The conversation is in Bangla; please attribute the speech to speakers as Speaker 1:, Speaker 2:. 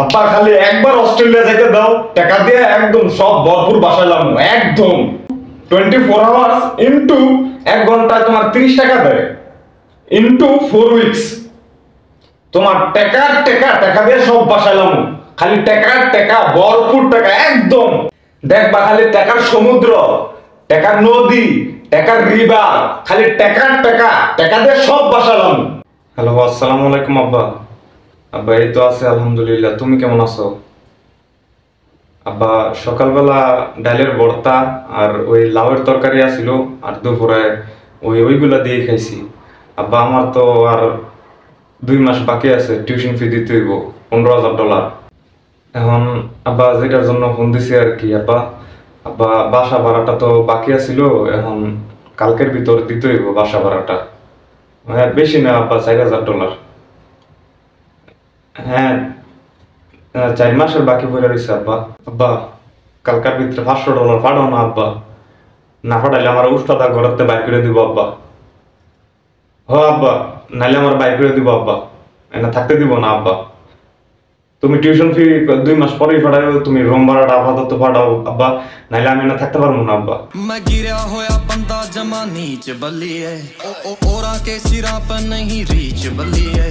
Speaker 1: আব্বা খালি একবার অস্ট্রেলিয়া যেতে দাও, টাকা দিয়ে একদম সব ভরপুর বাসাইলাম একদম। 24 আওয়ার্স ইনটু 1 ঘন্টায় তোমার 30 টাকা দেয়, ইনটু 4 উইকস তোমার টাকা টাকা টাকা দিয়ে সব বাসাইলাম। খালি টাকা টাকা ভরপুর টাকা একদম। দেখবা খালি টাকার সমুদ্র, টাকার নদী, টাকার রিভার, খালি টাকা টাকা টাকা দিয়ে সব বাসালাম। হ্যালো, আসসালামু আলাইকুম আব্বা। আব্বা এই তো আছে আলহামদুলিল্লাহ, তুমি কেমন আছো? আব্বা সকালবেলা ডালের ভর্তা আর ওই লাউয়ের তরকারি আছিল, আর দুপুরে ওইগুলা দিয়ে খাইছি। আব্বা আমার তো আর 2 মাস বাকি আছে, টিউশন ফি দিতে হইব $15,000। এখন আব্বা যেটার জন্য ফোন দিছি আর কি আব্বা, আব্বা বাসা ভাড়াটা তো বাকি আছিল, এখন কালকের ভিতর দিতে হইব বাসা ভাড়াটা। হ্যাঁ বেশি না আব্বা, $4,000। হ্যাঁ 4 মাসের বাকি পড়ে রয়েছে আব্বা। আব্বা কালকার ভিতরে $500 পাঠাও না আব্বা, না পাঠাইলে আমার উস্তাদা ঘরেতে বাইর করে দিব আব্বা। হ আব্বা, নাইলে আমার বাইর করে দিব আব্বা, এনে থাকতে দিব না আব্বা। তুমি টিউশন ফি 2 মাস পরেই পাঠাও, তুমি রুম ভাড়াটা আপাতত পাঠাও আব্বা, নাইলে আমি এনে থাকতে পারবো না আব্বা।
Speaker 2: मैं गिरा होया बंदा जमा नीच बल्ली है ओरा के सिरा पर नहीं रीच बल्ली है।